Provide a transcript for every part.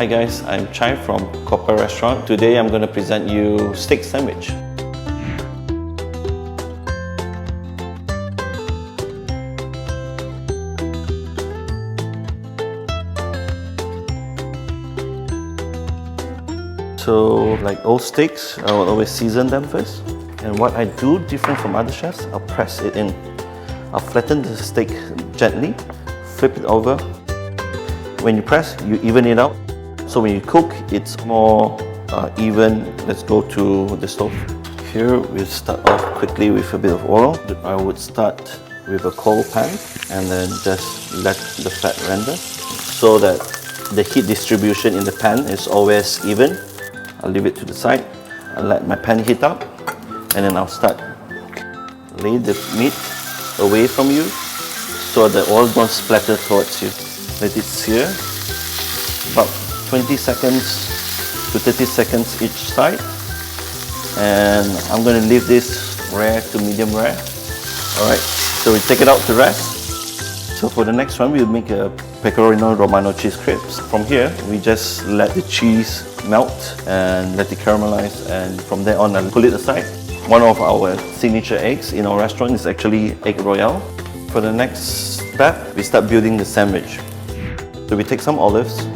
Hi guys, I'm Chai from Copper Restaurant. Today I'm going to present you steak sandwich. So like all steaks, I will always season them first. And what I do different from other chefs, I'll press it in. I'll flatten the steak gently, flip it over. When you press, you even it out. So when you cook, it's more even. Let's go to the stove. Here, we'll start off quickly with a bit of oil. I would start with a cold pan and then just let the fat render so that the heat distribution in the pan is always even. I'll leave it to the side. I'll let my pan heat up and then I'll start lay the meat away from you so the oil don't splatter towards you. Let it sear about 20 seconds to 30 seconds each side, and I'm going to leave this rare to medium rare. Alright, so we take it out to rest. So for the next one, we'll make a pecorino romano cheese crepes. From here, we just let the cheese melt and let it caramelize, and from there on I'll pull it aside. One of our signature eggs in our restaurant is actually egg royale. For the next step, we start building the sandwich. So we take some olives.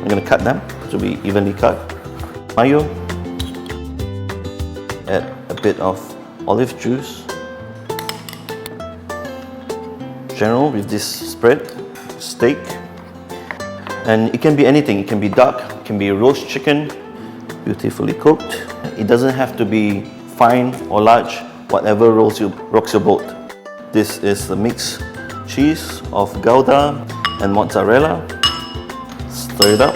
I'm going to cut them to be evenly cut. Mayo. Add a bit of olive juice. General with this spread, steak. And it can be anything. It can be duck, it can be roast chicken, beautifully cooked. It doesn't have to be fine or large, whatever rocks your boat. This is the mixed cheese of Gouda and mozzarella. Stir it up.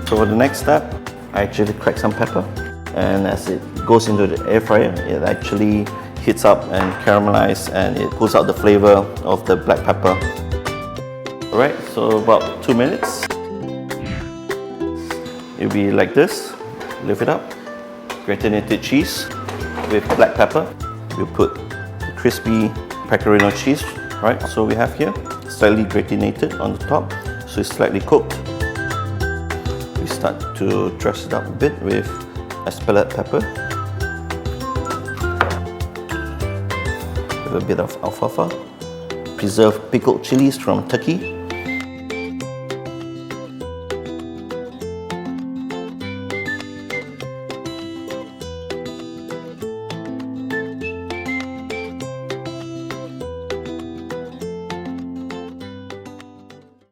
So for the next step, I actually crack some pepper, and as it goes into the air fryer, it actually heats up and caramelizes, and it pulls out the flavor of the black pepper. Alright, so about 2 minutes. It'll be like this. Lift it up. Gratinated cheese with black pepper. We'll put the crispy pecorino cheese. Right, so we have here slightly gratinated on the top, so it's slightly cooked. We start to dress it up a bit with espelette pepper, with a bit of alfalfa, preserved pickled chilies from Turkey,